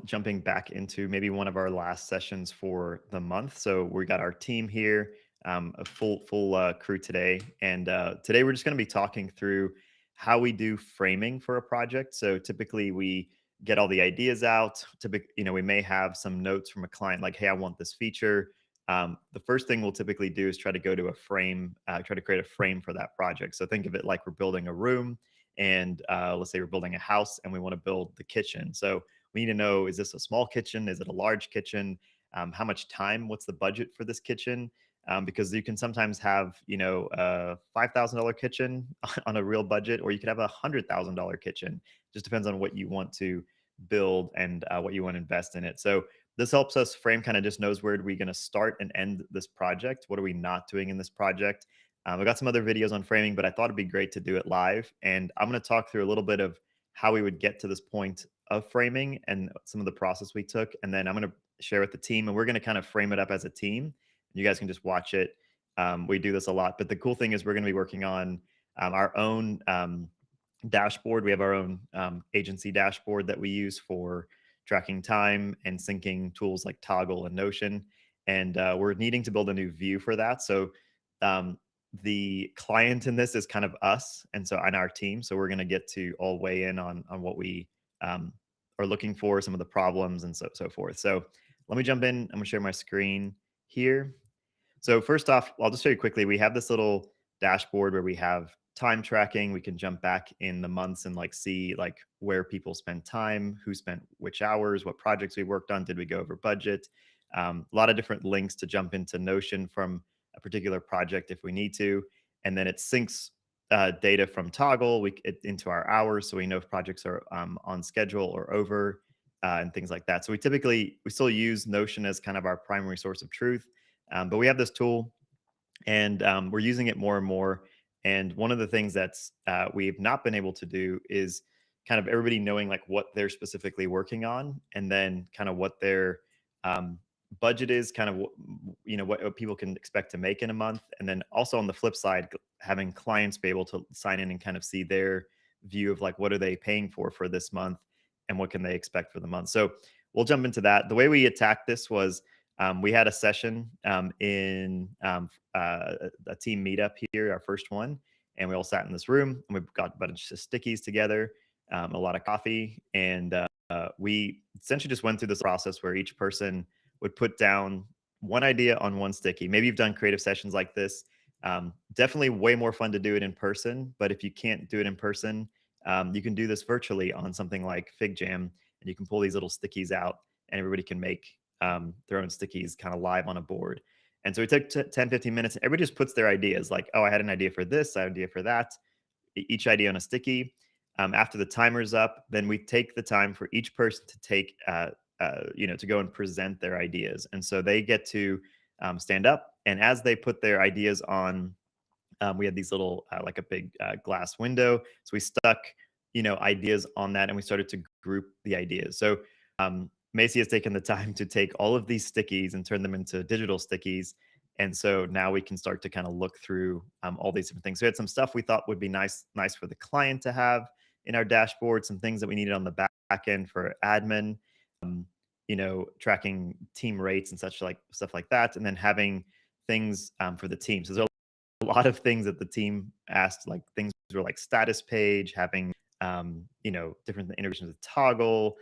jumping back into maybe one of our last sessions for the month. So we got our team here, a full crew today, and today we're just going to be talking through how we do framing for a project. So typically we get all the ideas out. We may have some notes from a client like, "Hey, I want this feature." The first thing we'll typically do is try to go to a frame, try to create a frame for that project. So think of it like we're building a room, and let's say we're building a house and we want to build the kitchen. So we need to know, is this a small kitchen? Is it a large kitchen? How much time? What's the budget for this kitchen? Because you can sometimes have, a $5,000 kitchen on a real budget, or you could have $100,000 kitchen. Just depends on what you want to build and what you want to invest in it. So this helps us frame, kind of just knows where are we going to start and end this project. What are we not doing in this project? I got some other videos on framing, but I thought it'd be great to do it live. And I'm going to talk through a little bit of how we would get to this point of framing and some of the process we took. And then I'm going to share with the team, and we're going to kind of frame it up as a team. You guys can just watch it. We do this a lot, but the cool thing is we're going to be working on our own dashboard. We have our own agency dashboard that we use for tracking time and syncing tools like Toggle and Notion. And we're needing to build a new view for that. So um, the client in this is kind of us, and so on our team. So we're going to get to all weigh in on what we um, are looking for, some of the problems, and so forth. So let me jump in. I'm going to share my screen here. So first off, I'll just show you quickly. We have this little dashboard where we have time tracking. We can jump back in the months and like see like where people spend time, who spent which hours, what projects we worked on, did we go over budget. A lot of different links to jump into Notion from a particular project if we need to, and then it syncs data from Toggle into our hours, so we know if projects are on schedule or over, and things like that. So we still use Notion as kind of our primary source of truth, but we have this tool, and we're using it more and more. And one of the things that's we've not been able to do is kind of everybody knowing like what they're specifically working on, and then kind of what their um, budget is, kind of what people can expect to make in a month. And then also on the flip side, having clients be able to sign in and kind of see their view of like what are they paying for this month, and what can they expect for the month. So we'll jump into that. The way we attacked this was we had a session in a team meetup here, our first one, and we all sat in this room and we got a bunch of stickies together, a lot of coffee, and we essentially just went through this process where each person would put down one idea on one sticky. Maybe you've done creative sessions like this. Definitely way more fun to do it in person, but if you can't do it in person, you can do this virtually on something like FigJam, and you can pull these little stickies out, and everybody can make their own stickies kind of live on a board. And so we took 10, 15 minutes. And everybody just puts their ideas like, oh, I had an idea for this, I had an idea for that, each idea on a sticky. After the timer's up, then we take the time for each person to take, to go and present their ideas. And so they get to stand up. And as they put their ideas on, we had these little, like a big glass window. So we stuck, ideas on that, and we started to group the ideas. So Macy has taken the time to take all of these stickies and turn them into digital stickies. And so now we can start to kind of look through all these different things. So we had some stuff we thought would be nice for the client to have in our dashboard, some things that we needed on the back end for admin, um, tracking team rates and such like stuff like that, and then having things for the team. So there's a lot of things that the team asked, like things were like status page, having different integrations with Toggle,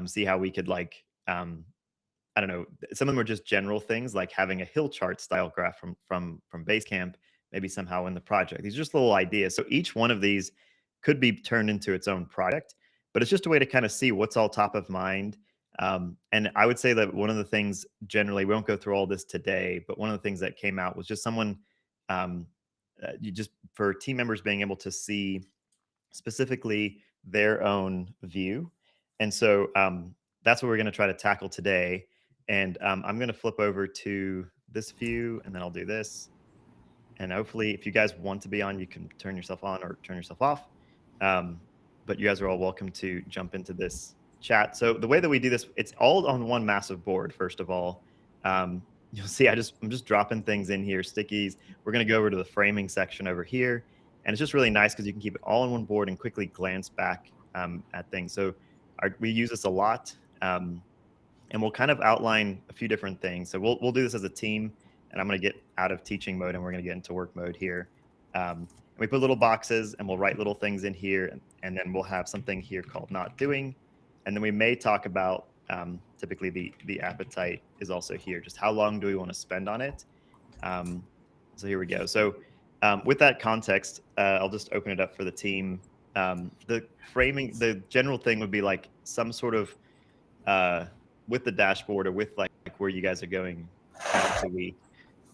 see how we could like I don't know. Some of them are just general things like having a hill chart style graph from Basecamp, maybe somehow in the project. These are just little ideas. So each one of these could be turned into its own project, but it's just a way to kind of see what's all top of mind. And I would say that one of the things generally, we won't go through all this today, but one of the things that came out was just someone, um, you just for team members being able to see specifically their own view. And so that's what we're going to try to tackle today. And I'm going to flip over to this view, and then I'll do this. And hopefully, if you guys want to be on, you can turn yourself on or turn yourself off. Um, but you guys are all welcome to jump into this chat. So the way that we do this, it's all on one massive board. First of all, you'll see I'm just dropping things in here, stickies. We're going to go over to the framing section over here, and it's just really nice because you can keep it all on one board and quickly glance back at things. So we use this a lot. and we'll kind of outline a few different things. So we'll do this as a team, and I'm going to get out of teaching mode and we're going to get into work mode here. And we put little boxes and we'll write little things in here, and then we'll have something here called not doing. And then we may talk about typically the appetite is also here. Just how long do we want to spend on it? So here we go. So with that context, I'll just open it up for the team. The framing, the general thing would be like some sort of with the dashboard or with like where you guys are going week to week.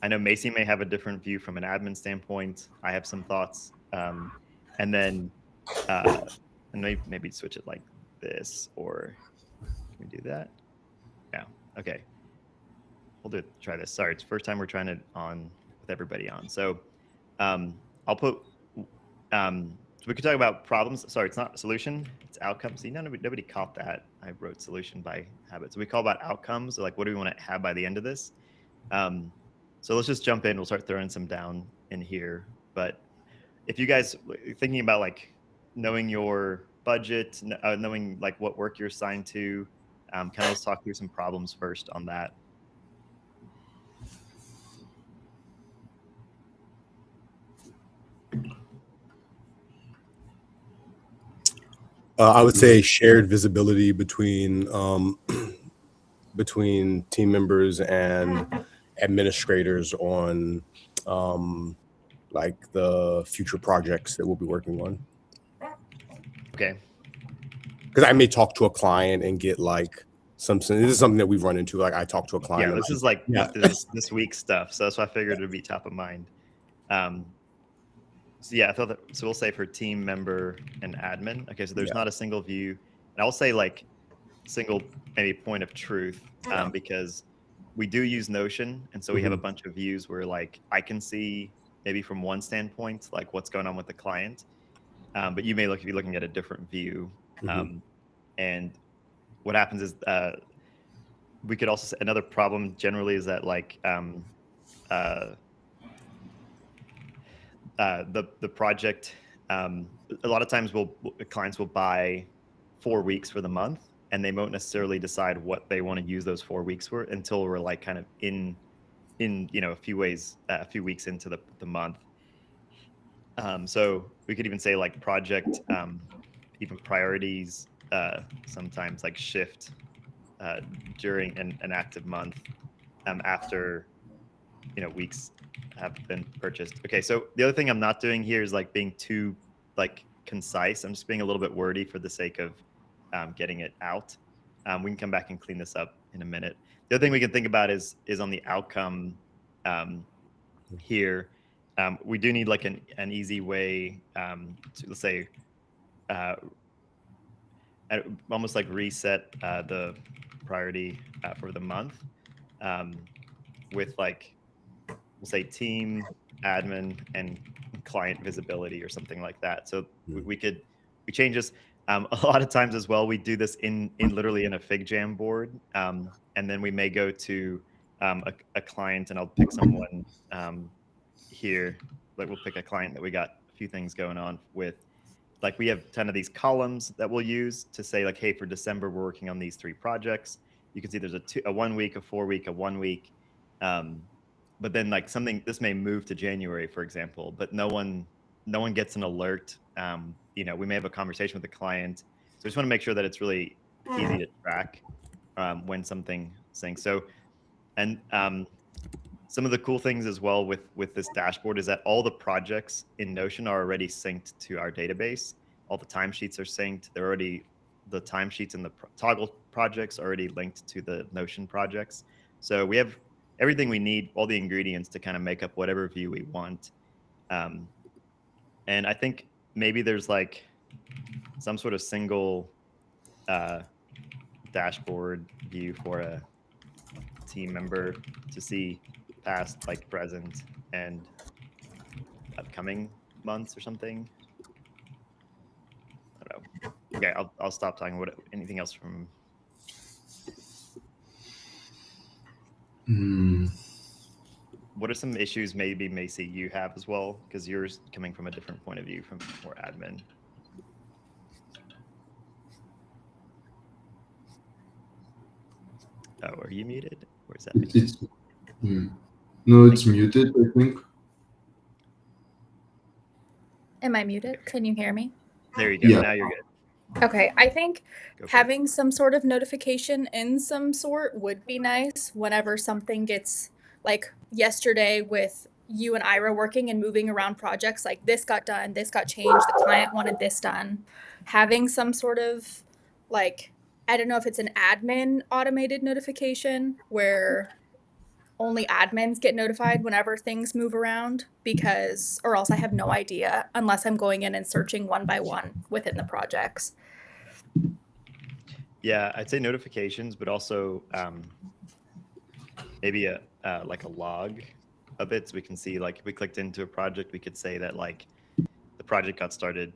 I know Macy may have a different view from an admin standpoint. I have some thoughts, and then and maybe switch it like this, or can we do that? Yeah. Okay. We'll do it. Try this. Sorry, it's the first time we're trying it on with everybody on. So I'll put. So we could talk about problems. Sorry, it's not solution. It's outcomes. See, nobody caught that. I wrote solution by habit. So we call about outcomes. Like, what do we want to have by the end of this? So let's just jump in. We'll start throwing some down in here. But if you guys thinking about like knowing your budget, knowing like what work you're assigned to, kind of let's talk through some problems first on that. I would say shared visibility between between team members and administrators on like the future projects that we'll be working on. Okay. Because I may talk to a client and get like something. This is something that we've run into. Like I talk to a client. Yeah, this is like this week's stuff. So that's why I figured it would be top of mind. So yeah, I thought that. So we'll say for team member and admin. Okay, so there's not a single view, and I'll say like single maybe point of truth because we do use Notion, and so we have a bunch of views where like I can see maybe from one standpoint like what's going on with the client, but you may be looking at a different view. And what happens is we could also say another problem generally is that like the project a lot of times clients will buy 4 weeks for the month, and they won't necessarily decide what they want to use those 4 weeks for until we're like kind of in a few weeks into the month. So we could even say like project even priorities sometimes like shift during an active month after weeks have been purchased. Okay, so the other thing I'm not doing here is like being too like concise. I'm just being a little bit wordy for the sake of getting it out. We can come back and clean this up in a minute. The other thing we can think about is on the outcome here. We do need like an easy way to, let's say, almost like reset the priority for the month with like, we'll say team, admin, and client visibility or something like that. So we change this. A lot of times as well, we do this in literally in a FigJam board. And then we may go to a client, and I'll pick someone here. Like we'll pick a client that we got a few things going on with. Like we have 10 of these columns that we'll use to say like, hey, for December, we're working on these 3 projects. You can see there's a 1 week, a 4 week, a 1 week. But then like this may move to January, for example, but no one gets an alert. We may have a conversation with the client. So I just want to make sure that it's really easy to track when something syncs. So, and some of the cool things as well with this dashboard is that all the projects in Notion are already synced to our database. All the timesheets are synced. The timesheets and the Toggl projects are already linked to the Notion projects. So we have everything we need, all the ingredients to kind of make up whatever view we want. And I think maybe there's like some sort of single dashboard view for a team member to see past, like present, and upcoming months or something. I don't know. Okay, I'll stop talking. Anything else from? What are some issues maybe Macy you have as well? Because yours coming from a different point of view from more admin. Oh, are you muted? Or is that me? It's no, it's muted, I think. Am I muted? Can you hear me? There you go. Yeah. Now you're good. Okay, I think Go for it. having some sort of notification in some sort would be nice whenever something gets, like yesterday with you and Ira working and moving around projects, like this got done, this got changed, the client wanted this done. Having some sort of, like, I don't know if it's an admin automated notification where only admins get notified whenever things move around, because, or else I have no idea unless I'm going in and searching one by one within the projects. Yeah, I'd say notifications, but also maybe a like a log of it, so we can see, like, if we clicked into a project, we could say that like the project got started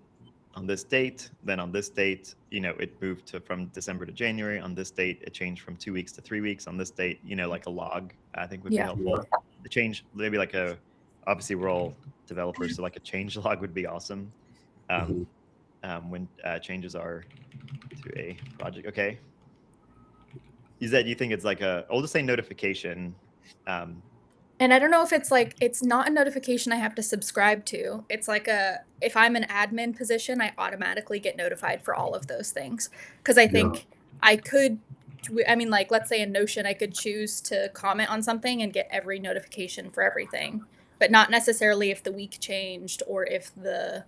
on this date, then on this date, it moved from December to January. On this date, it changed from 2 weeks to 3 weeks. On this date, like a log, I think would be Yeah. helpful. The change, maybe like obviously we're all developers, so like a change log would be awesome. When changes are to a project. Okay. You said you think it's like I'll just say notification. And I don't know if it's like, it's not a notification I have to subscribe to. It's like if I'm an admin position, I automatically get notified for all of those things. Because I think I could, like, let's say in Notion, I could choose to comment on something and get every notification for everything, but not necessarily if the week changed or if the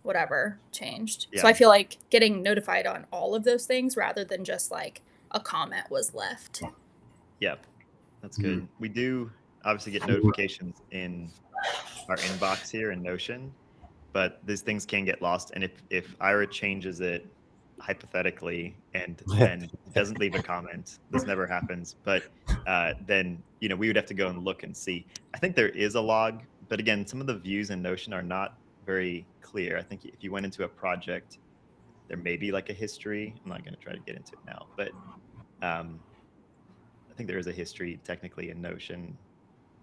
whatever changed. Yeah. So I feel like getting notified on all of those things rather than just like a comment was left. Yep, that's good. We do obviously get notifications in our inbox here in Notion, but these things can get lost. And if Ira changes it hypothetically and doesn't leave a comment, this never happens, but then we would have to go and look and see. I think there is a log, but again, some of the views in Notion are not very clear. I think if you went into a project, there may be like a history. I'm not going to try to get into it now, but I think there is a history technically in Notion.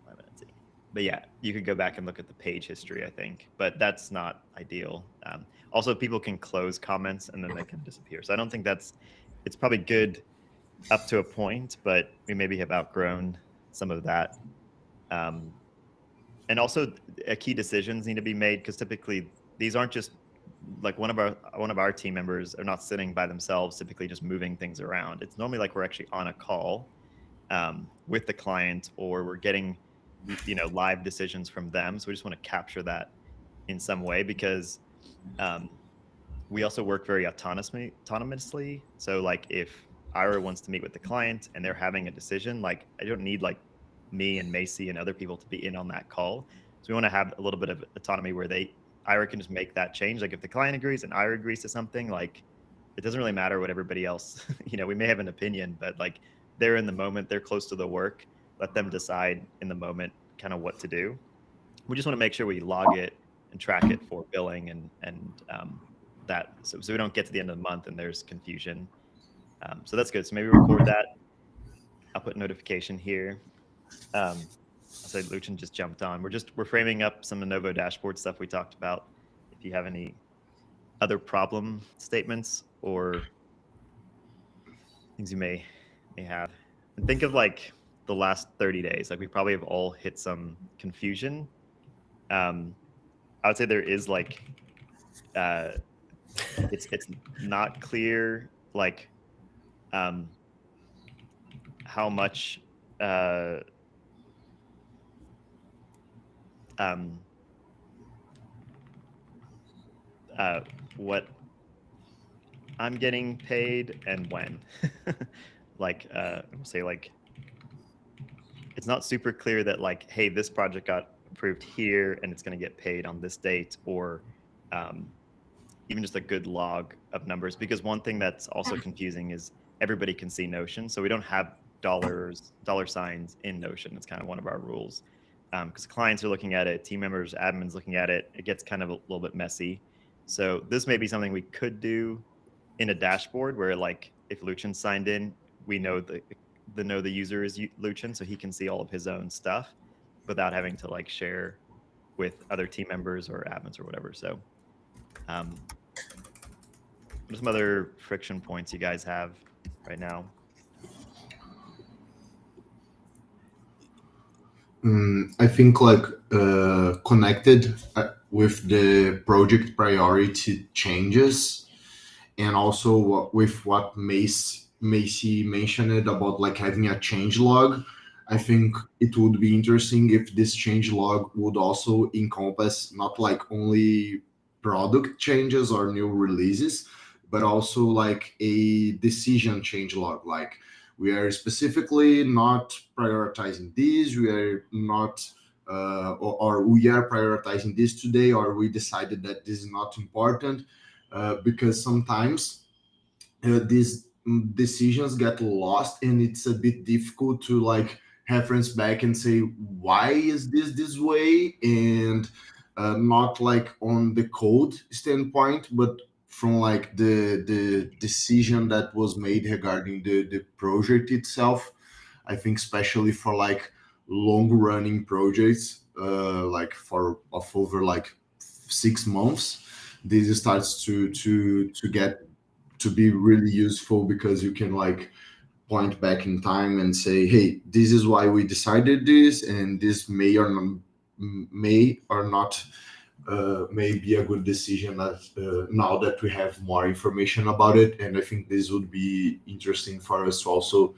Let's see. But yeah, you could go back and look at the page history, I think, but that's not ideal. Also, people can close comments and then they can disappear. So I don't think it's probably good up to a point, but we maybe have outgrown some of that. And also key decisions need to be made, because typically these aren't just like one of our team members are not sitting by themselves, typically just moving things around. It's normally like we're actually on a call with the client, or we're getting live decisions from them. So we just want to capture that in some way, because we also work very autonomously. So like if Ira wants to meet with the client and they're having a decision, like I don't need like me and Macy and other people to be in on that call. So we want to have a little bit of autonomy where Ira can just make that change. Like if the client agrees and Ira agrees to something, like it doesn't really matter what everybody else, we may have an opinion, but like they're in the moment, they're close to the work, let them decide in the moment kind of what to do. We just want to make sure we log it and track it for billing and that, so we don't get to the end of the month and there's confusion. So that's good. So maybe record that. I'll put notification here. So Luchan just jumped on. We're framing up some Novo dashboard stuff we talked about. If you have any other problem statements or things you may have, and think of like the last 30 days, like we probably have all hit some confusion. I would say there is like it's not clear like how much what I'm getting paid and when. Like say like it's not super clear that like, hey, this project got approved here and it's going to get paid on this date, or even just a good log of numbers. Because one thing that's also confusing is everybody can see Notion, so we don't have dollar signs in Notion. It's kind of one of our rules, because clients are looking at it, team members, admins looking at it. It gets kind of a little bit messy. So this may be something we could do in a dashboard where, like, if Luchan signed in, we know the user is Luchan, so he can see all of his own stuff without having to like share with other team members or admins or whatever. So what are some other friction points you guys have right now? I think like connected with the project priority changes, and also with what Macy mentioned about like having a change log. I think it would be interesting if this change log would also encompass not like only product changes or new releases, but also like a decision change log. Like we are specifically not prioritizing these, we are not or we are prioritizing this today, or we decided that this is not important, because sometimes these decisions get lost and it's a bit difficult to like reference back and say why is this way, and not like on the code standpoint, but from like the decision that was made regarding the project itself. I think especially for like long running projects, like for of over like 6 months, this starts to get to be really useful, because you can like point back in time and say, hey, this is why we decided this, and this may or not may be a good decision now that we have more information about it. And I think this would be interesting for us to also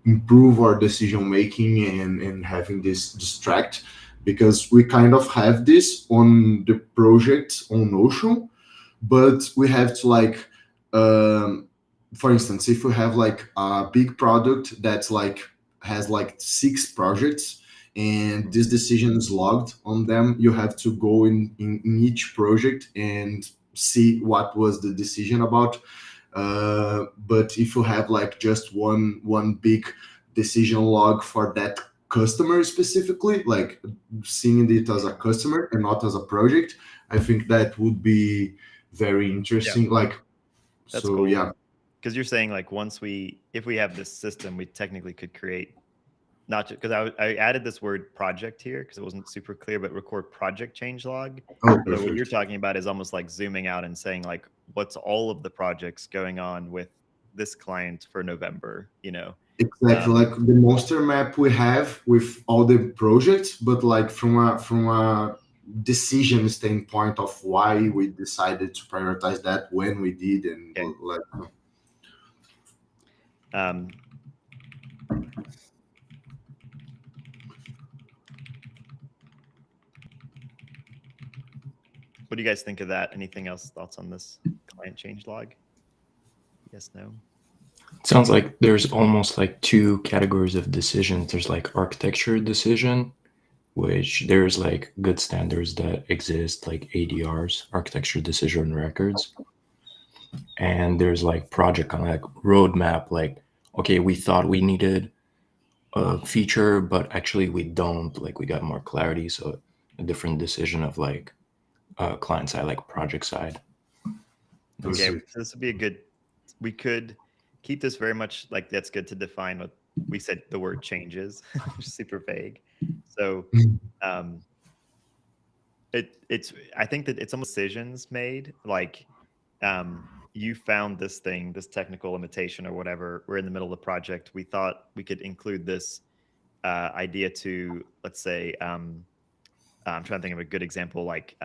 improve our decision making, and having this distract, because we kind of have this on the project on Notion, but we have to like for instance, if we have like a big product that's like has like 6 projects, and this decision is logged on them, you have to go in each project and see what was the decision about. But if you have like just one big decision log for that customer specifically, like seeing it as a customer and not as a project, I think that would be very interesting. Like, That's so cool. yeah, Because you're saying like if we have this system, we technically could create not just because I added this word project here because it wasn't super clear, but record project change log. oh, So what you're perfect. talking about is almost like zooming out and saying like, what's all of the projects going on with this client for November, Exactly, like the monster map we have with all the projects, but like from a decision standpoint of why we decided to prioritize that when we did, and Okay. like Um, what do you guys think of that? Anything else? Thoughts on this client change log? Yes, no? It sounds like there's almost like 2 categories of decisions. There's like architecture decision, which there's like good standards that exist, like ADRs, architecture decision records. And there's like project kind of like roadmap, like, okay, we thought we needed a feature, but actually we don't, like we got more clarity. So a different decision of like client side, like project side. Okay, Perfect. so this would be we could keep this very much like that's good to define what we said the word changes, which is super vague. So it's I think that it's almost decisions made like you found this thing, this technical limitation or whatever. We're in the middle of the project. We thought we could include this idea to, let's say, I'm trying to think of a good example. Like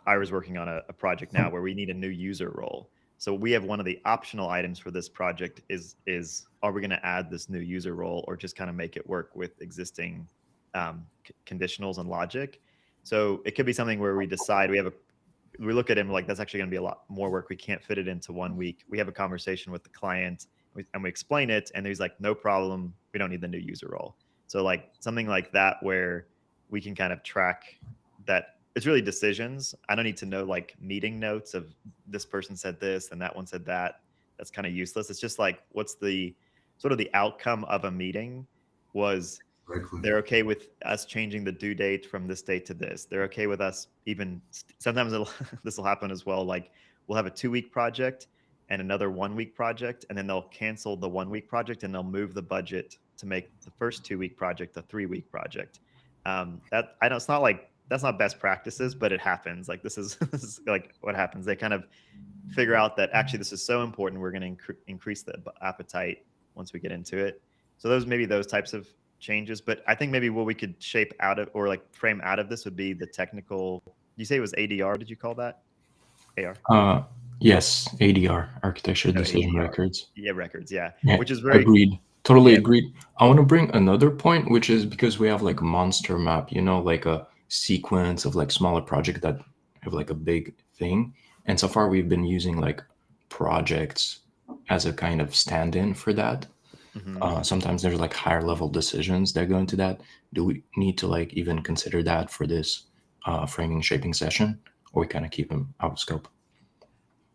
Ira's working on a project now where we need a new user role. So we have one of the optional items for this project is are we going to add this new user role or just kind of make it work with existing conditionals and logic? So it could be something where we decide we look at him like that's actually going to be a lot more work. We can't fit it into 1 week. We have a conversation with the client and we explain it, and he's like, no problem. We don't need the new user role. So like something like that where we can kind of track that. It's really decisions. I don't need to know like meeting notes of this person said this and that one said that. That's kind of useless. It's just like what's the sort of the outcome of a meeting was Exactly. they're okay with us changing the due date from this date to this. They're okay with us even sometimes this will happen as well. Like we'll have a 2-week project and another 1-week project, and then they'll cancel the 1-week project and they'll move the budget to make the first 2-week project a 3-week project. That I know it's not like that's not best practices, but it happens. Like this is like what happens. They kind of figure out that actually this is so important. We're going to increase the appetite once we get into it. So those types of changes, but I think maybe what we could shape out of or like frame out of this would be the technical. You say it was ADR? Did you call that AR? Yes, ADR, architecture No, decision ADR. records. Yeah, records. Yeah, Yeah, which is very agreed. Totally yeah. agreed. I want to bring another point, which is because we have like a monster map, like a sequence of like smaller projects that have like a big thing. And so far, we've been using like projects as a kind of stand-in for that. Mhm. Sometimes there's like higher level decisions that go into that. Do we need to like even consider that for this framing shaping session, or we kind of keep them out of scope?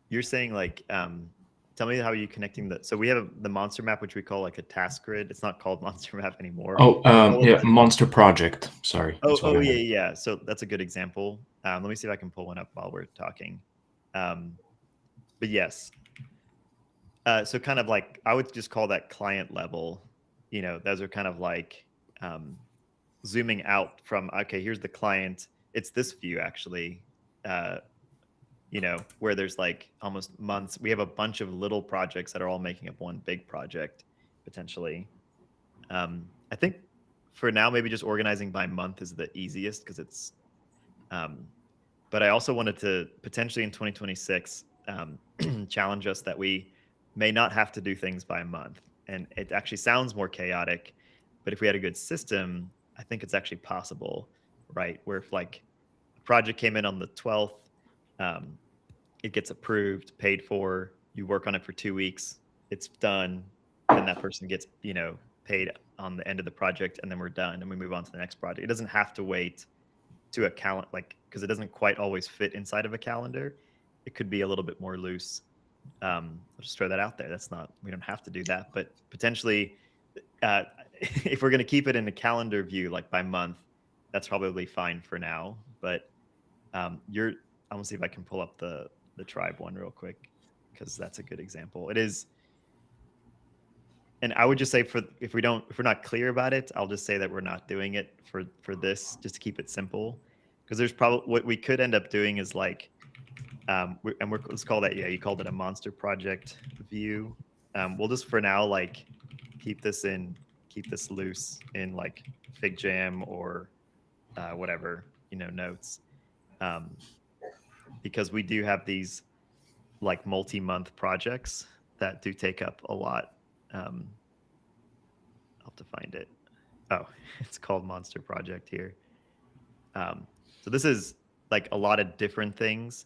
You're saying like, tell me how you connecting the. So we have the monster map, which we call like a task grid. It's not called monster map anymore. Oh, All of yeah, the- monster project. Sorry. Oh, That's what I yeah, meant. yeah. So that's a good example. Let me see if I can pull one up while we're talking. But yes, so kind of like I would just call that client level. Those are kind of like zooming out from okay, here's the client. It's this view actually. Uh, where there's like almost months. We have a bunch of little projects that are all making up one big project potentially. I think for now, maybe just organizing by month is the easiest because it's. But I also wanted to potentially in 2026 challenge us that we may not have to do things by month. And it actually sounds more chaotic, but if we had a good system, I think it's actually possible, right? Where if like a project came in on the 12th, um, it gets approved, paid for, you work on it for 2 weeks, it's done, and that person gets, paid on the end of the project, and then we're done and we move on to the next project. It doesn't have to wait to a calendar, like, because it doesn't quite always fit inside of a calendar. It could be a little bit more loose. I'll just throw that out there. We don't have to do that, but potentially, if we're going to keep it in a calendar view, like by month, that's probably fine for now. But I'm gonna see if I can pull up the tribe one real quick because that's a good example. It is, and I would just say if we're not clear about it, I'll just say that we're not doing it for this, just to keep it simple. Because there's probably what we could end up doing is like, let's call that, yeah, you called it a monster project view. We'll just for now like keep this loose in like FigJam or whatever, notes. Because we do have these like multi-month projects that do take up a lot. I'll have to find it. Oh, it's called Monster Project here. So this is like a lot of different things.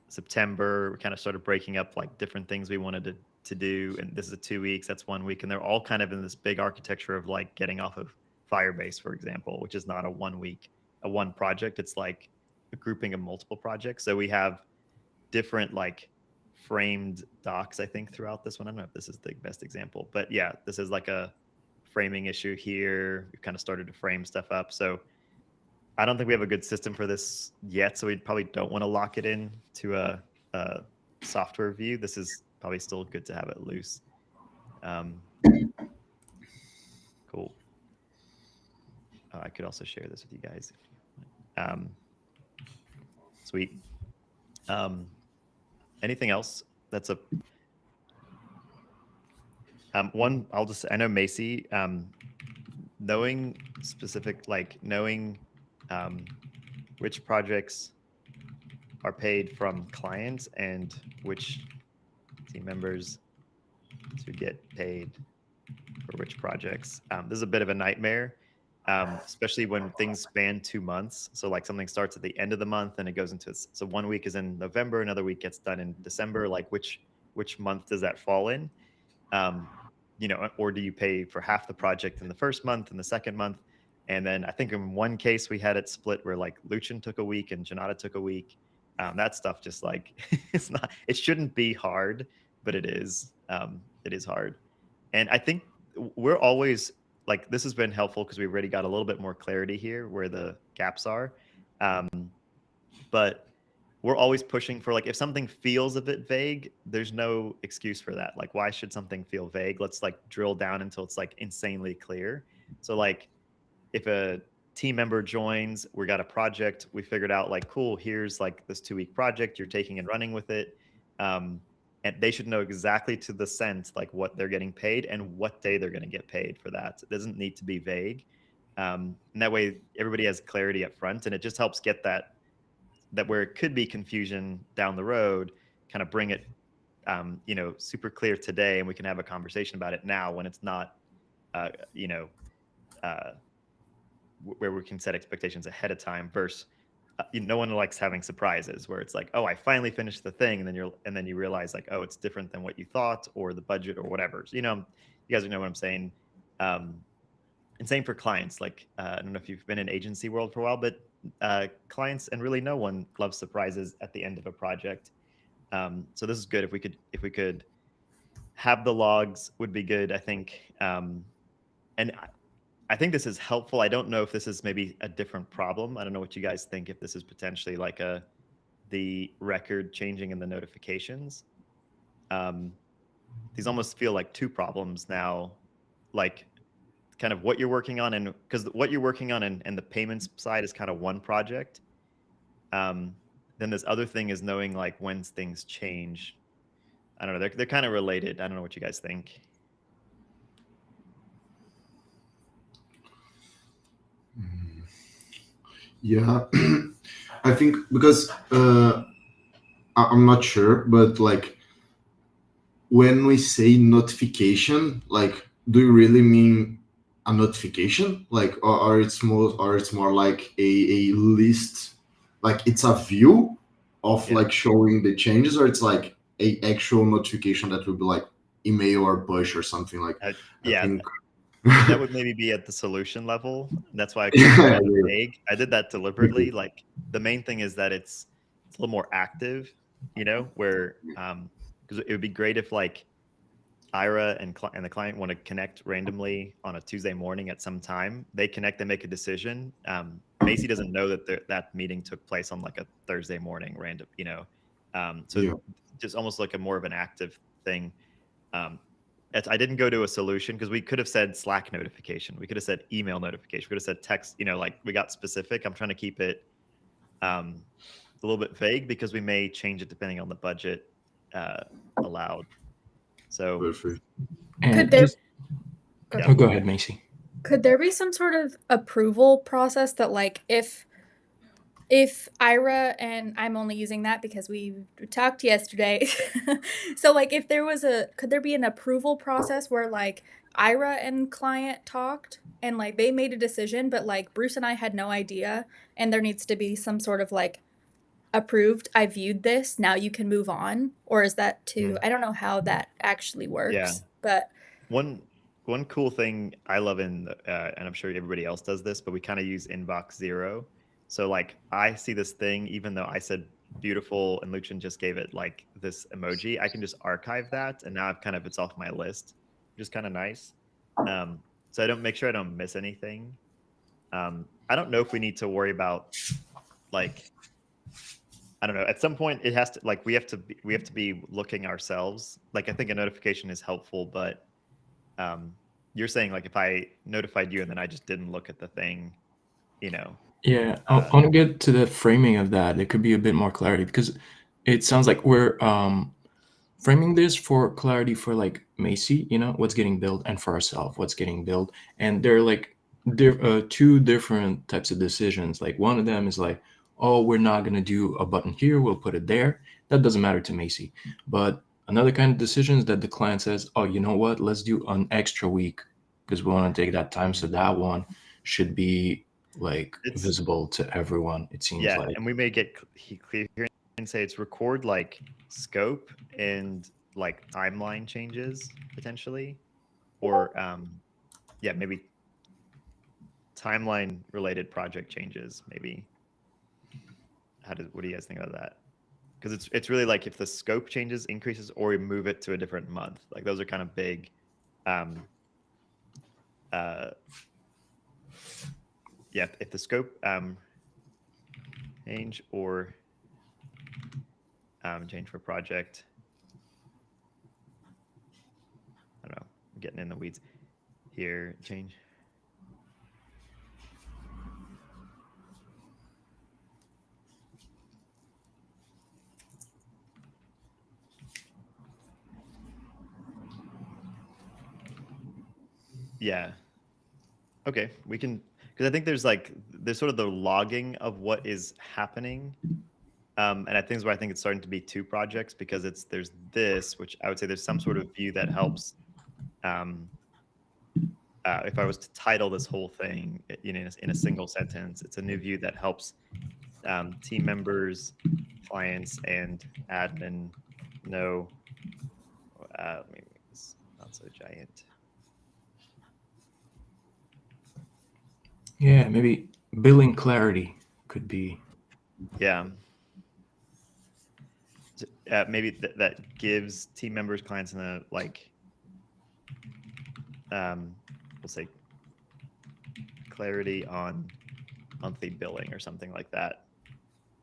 September, we kind of started breaking up like different things we wanted to do. And this is 2 weeks, that's 1 week. And they're all kind of in this big architecture of like getting off of Firebase, for example, which is not a 1 week, a one project. It's like a grouping of multiple projects. So we have different like framed docs, I think, throughout this one. I don't know if this is the best example, but yeah, this is like a framing issue here. We've kind of started to frame stuff up. So I don't think we have a good system for this yet. So we probably don't want to lock it in to a software view. This is probably still good to have it loose. Cool. I could also share this with you guys. Sweet. Anything else that's a one? I know Macy, knowing specific, like knowing which projects are paid from clients and which team members to get paid for which projects. This is a bit of a nightmare, especially when things span 2 months. So like something starts at the end of the month and it goes into, so 1 week is in November, another week gets done in December. Like which month does that fall in? Or do you pay for half the project in the first month and the second month? And then I think in one case we had it split where like Luchin took a week and Janata took a week. That stuff just like, it shouldn't be hard, but it is hard. And I think we're always like, this has been helpful because we've already got a little bit more clarity here where the gaps are. But we're always pushing for like, if something feels a bit vague, there's no excuse for that. Like, why should something feel vague? Let's like drill down until it's like insanely clear. So like if a team member joins, we got a project, we figured out like, cool, here's like this 2 week project, you're taking and running with it. and they should know exactly to the cent like what they're getting paid and what day they're going to get paid for that. It doesn't need to be vague, and that way everybody has clarity up front, and it just helps get that where it could be confusion down the road, kind of bring it super clear today, and we can have a conversation about it now when it's not uh, you know uh, where we can set expectations ahead of time versus no one likes having surprises where it's like, oh, I finally finished the thing, and then you realize like, oh, it's different than what you thought, or the budget or whatever. So, you guys know what I'm saying. And same for clients. Like, I don't know if you've been in agency world for a while, but clients and really no one loves surprises at the end of a project. So this is good. If we could have the logs would be good, I think. And I think this is helpful. I don't know if this is maybe a different problem. I don't know what you guys think, if this is potentially like the record changing in the notifications. These almost feel like two problems now, like kind of what you're working on, and because what you're working on and the payments side is kind of one project. Then this other thing is knowing like when things change. I don't know. They're kind of related. I don't know what you guys think. Yeah, I think because I'm not sure, but like when we say notification, like, do you really mean a notification, like, or it's more like a list, like it's a view of Yeah. like showing the changes, or it's like a actual notification that would be like email or push or something like. Yeah, I think that would maybe be at the solution level. That's why I kept it yeah, kind of vague. I did that deliberately. Like the main thing is that it's a little more active, where because it would be great if like Ira and the client want to connect randomly on a Tuesday morning at some time. They connect, they make a decision. Macy doesn't know that that meeting took place on like a Thursday morning, random, so yeah. just almost like a more of an active thing. I didn't go to a solution because we could have said Slack notification. We could have said email notification. We could have said text, like we got specific. I'm trying to keep it a little bit vague because we may change it depending on the budget allowed. So Perfect. And Could there- oh, go ahead, Macy. Could there be some sort of approval process that like if Ira, and I'm only using that because we talked yesterday. So like if there was could there be an approval process where like Ira and client talked and like they made a decision, but like Bruce and I had no idea, and there needs to be some sort of like approved, I viewed this, now you can move on? Or is that too, I don't know how that actually works, Yeah. but one cool thing I love and I'm sure everybody else does this, but we kind of use inbox zero. So like I see this thing, even though I said beautiful and Lucian just gave it like this emoji, I can just archive that, and now it's off my list, which is kind of nice. So I don't make sure I don't miss anything. I don't know if we need to worry about like, I don't know. At some point, it has to like we have to be looking ourselves. Like I think a notification is helpful, but you're saying like if I notified you and then I just didn't look at the thing, Yeah, I want to get to the framing of that. There could be a bit more clarity because it sounds like we're framing this for clarity for like Macy, what's getting billed, and for ourselves, what's getting billed. And they're like two different types of decisions. Like one of them is like, oh, we're not going to do a button here, we'll put it there. That doesn't matter to Macy. But another kind of decision is that the client says, oh, you know what, let's do an extra week because we want to take that time. So that one should be like visible to everyone, it seems like. And we may get clear here and say it's record like scope and like timeline changes potentially, or maybe timeline related project changes maybe. What do you guys think about that? Because it's really like if the scope changes, increases, or we move it to a different month, like those are kind of big if the scope change or change for project. I don't know, I'm getting in the weeds here. Change. Yeah. Okay, we can, because I think there's sort of the logging of what is happening, and I think is why I think it's starting to be two projects, because there's this, which I would say there's some sort of view that helps. Um, if I was to title this whole thing, in a single sentence, it's a new view that helps team members, clients, and admin know. Maybe it's not so giant. Yeah, maybe billing clarity could be. Yeah. Maybe that gives team members, clients, and we'll say clarity on monthly billing or something like that.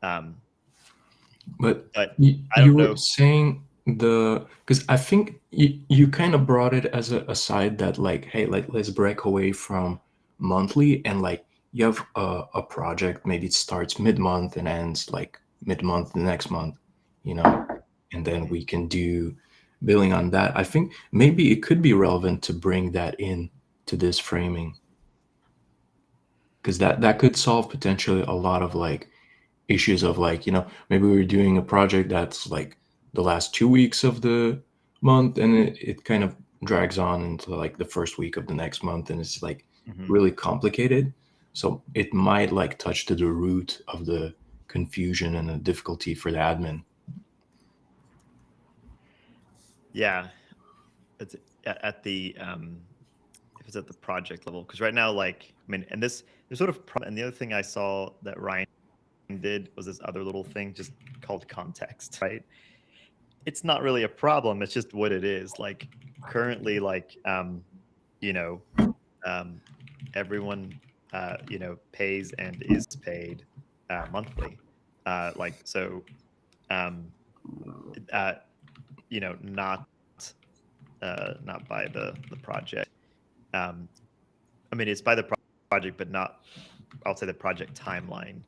But But you, I don't you were know. saying because I think you kind of brought it as a side that like, hey, let's break away from monthly, and like you have a project, maybe it starts mid-month and ends like mid-month the next month, and then we can do billing on that. I think maybe it could be relevant to bring that in to this framing, because that could solve potentially a lot of like issues of like, maybe we're doing a project that's like the last 2 weeks of the month, and it kind of drags on into like the first week of the next month, and it's like Mhm. really complicated. So it might like touch to the root of the confusion and the difficulty for the admin. Yeah, it's at the if it's at the project level, because right now, like, I mean, and there's sort of and the other thing I saw that Ryan did was this other little thing just called context, right? It's not really a problem, it's just what it is. Like, currently, like, you know um, everyone pays and is paid monthly, like, so, um, uh, not not by the project. um, I mean, it's by the project, but not, I'll say, the project timeline.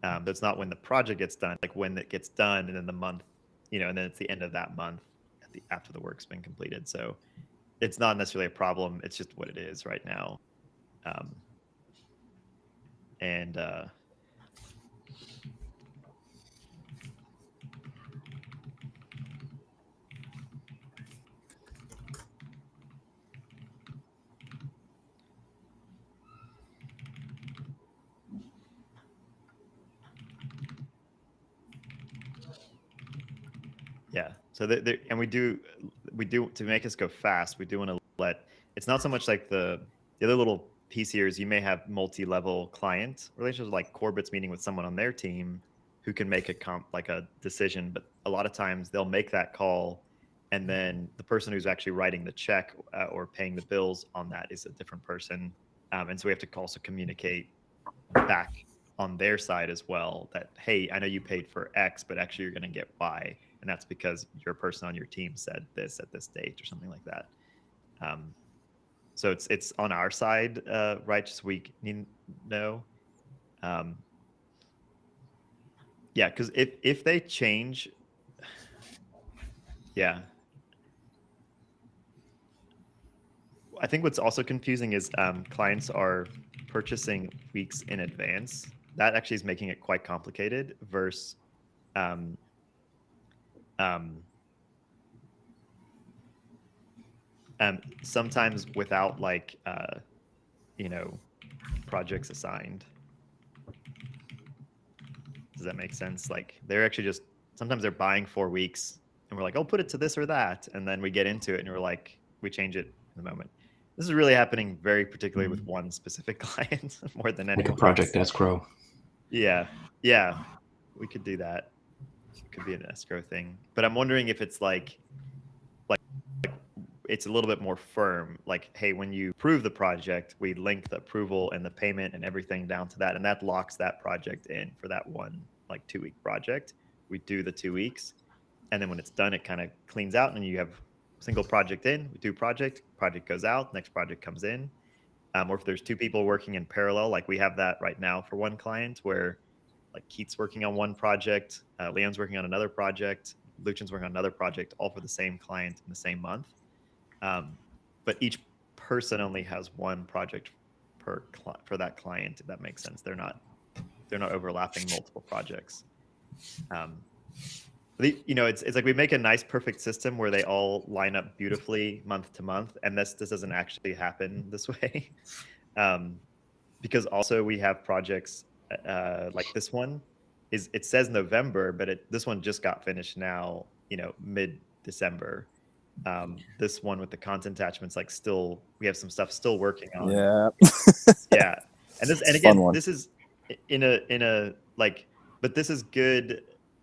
That's not when the project gets done, like when it gets done, and then the month, and then it's the end of that month after the work's been completed. So it's not necessarily a problem. It's just what it is right now. Um, and yeah, so and we do to make us go fast. We do want to let, it's not so much like the other little piece here is you may have multi-level client relationships, like Corbett's meeting with someone on their team who can make a decision, but a lot of times they'll make that call, and then the person who's actually writing the check or paying the bills on that is a different person, and so we have to also communicate back on their side as well that, hey, I know you paid for X, but actually you're going to get Y, and that's because your person on your team said this at this date or something like that. So it's on our side, right? Just we need to know. Yeah, because if they change, yeah. I think what's also confusing is clients are purchasing weeks in advance. That actually is making it quite complicated versus um, sometimes without like projects assigned. Does that make sense? Like, they're actually just, sometimes they're buying 4 weeks and we're like, oh, put it to this or that, and then we get into it and we're like, we change it in the moment. This is really happening very particularly with one specific client more than Like anyone a project else. escrow. Yeah, we could do that. It could be an escrow thing, but I'm wondering if it's like it's a little bit more firm. Like, hey, when you approve the project, we link the approval and the payment and everything down to that, and that locks that project in for that one like 2-week project. We do the 2 weeks, and then when it's done, it kind of cleans out, and you have a single project in. We do project goes out, next project comes in. Or if there's two people working in parallel, like we have that right now for one client, where like Keith's working on one project, Leon's working on another project, Lucian's working on another project, all for the same client in the same month. But each person only has one project for that client, if that makes sense. They're not overlapping multiple projects. It's like we make a nice perfect system where they all line up beautifully month to month, and this doesn't actually happen this way. Because also we have projects like this one it says November, but this one just got finished now, mid-December. This one with the content attachments, like still we have some stuff still working on. Yeah. And again, this is in a like, but this is good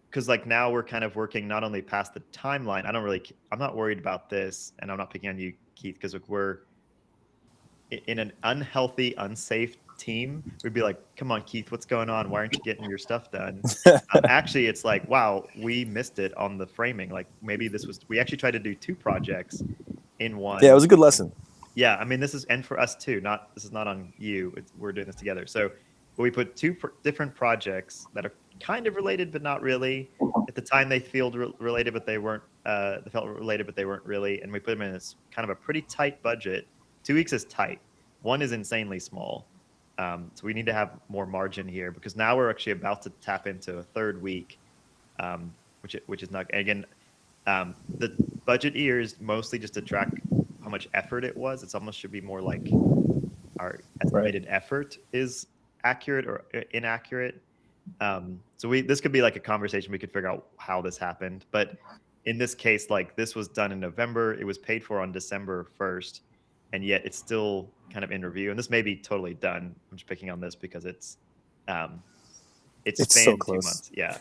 because like now we're kind of working not only past the timeline. I'm not worried about this, and I'm not picking on you, Keith, because we're in an unhealthy, unsafe team. We'd be like, come on, Keith, what's going on? Why aren't you getting your stuff done? Actually, it's like, wow, we missed it on the framing. Like maybe we actually tried to do 2 projects in one. Yeah, it was a good lesson. Yeah, I mean, and for us too. This is not on you. We're doing this together. So we put 2 different projects that are kind of related, but not really. At the time, they felt related, but they weren't. They felt related, but they weren't really. And we put them in this kind of a pretty tight budget. 2 weeks is tight. 1 is insanely small. So we need to have more margin here because now we're actually about to tap into a 3rd week, which is not, again, the budget here is mostly just to track how much effort it was. It's almost should be more like our estimated effort is accurate or inaccurate. So this could be like a conversation. We could figure out how this happened. But in this case, like this was done in November. It was paid for on December 1st. And yet it's still kind of in review. And this may be totally done. I'm just picking on this because it's spanned so close. 2 months. Yeah.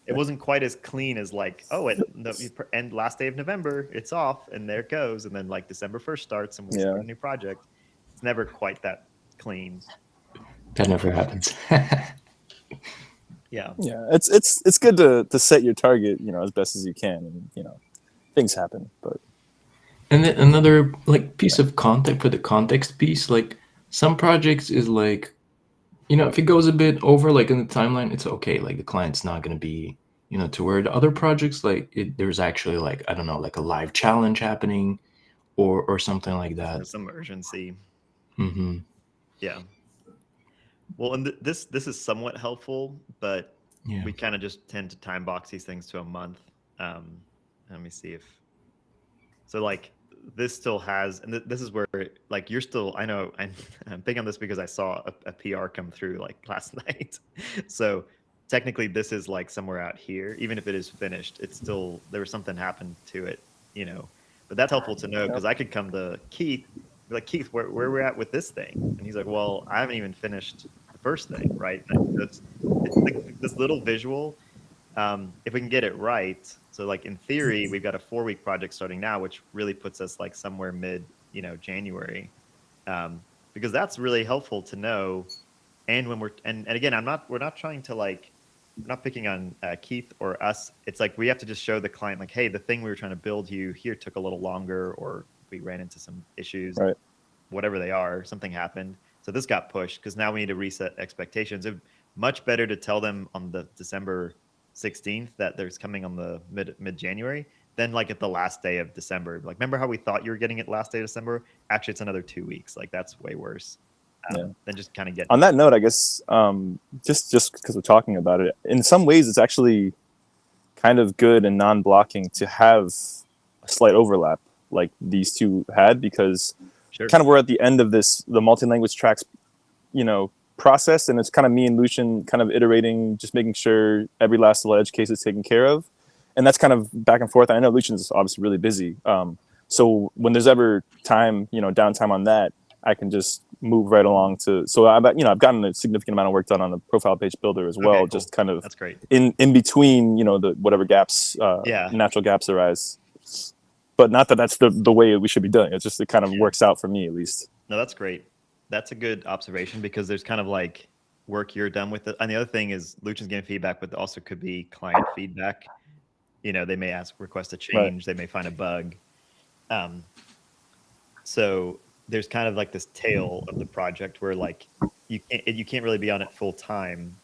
It wasn't quite as clean as like, and last day of November, it's off and there it goes. And then like December 1st starts and we start a new project. It's never quite that clean. That never happens. Yeah. Yeah. It's good to set your target, as best as you can. And, things happen, but. And then another like piece of context for the context piece, like some projects is like, if it goes a bit over like in the timeline, it's okay. Like the client's not going to be, too worried. Other projects, like there's actually like, I don't know, like a live challenge happening or something like that. There's some urgency. Mm-hmm. Yeah. Well, and this is somewhat helpful, but we kind of just tend to time box these things to a month. Let me see so like this still has, and this is where like you're still, I know I'm big on this because I saw a PR come through like last night. So technically this is like somewhere out here, even if it is finished, it's still, there was something happened to it, but that's helpful to know because I could come to Keith, be like, Keith, where we're at with this thing? And he's like, well, I haven't even finished the first thing, right? It's like this little visual. If we can get it right, so like in theory, we've got a 4-week project starting now, which really puts us like somewhere mid, January, because that's really helpful to know. And when and again, we're not trying to like, we're not picking on Keith or us. It's like we have to just show the client like, hey, the thing we were trying to build you here took a little longer, or we ran into some issues, right, whatever they are, something happened. So this got pushed because now we need to reset expectations. It's much better to tell them on the December 16th that there's coming on the mid-January than like at the last day of December. Like, remember how we thought you were getting it last day of December? Actually, it's another 2 weeks. Like that's way worse than just kind of getting. On that note, I guess just because we're talking about it, in some ways it's actually kind of good and non-blocking to have a slight overlap like these two had, because kind of we're at the end of the multi-language tracks, process, and it's kind of me and Lucian kind of iterating, just making sure every last little edge case is taken care of, and that's kind of back and forth. I know Lucian's obviously really busy, so when there's ever time, downtime on that, I can just move right along to. So I've gotten a significant amount of work done on the profile page builder as well. Cool. Just kind of that's great in between, the whatever gaps, natural gaps arise. But not that that's the way we should be doing it. It's just it kind of works out for me at least. No, that's great. That's a good observation because there's kind of like work you're done with it. And the other thing is Lucian's getting feedback, but also could be client feedback. They may request a change. Right. They may find a bug. So there's kind of like this tail of the project where like you can't really be on it full time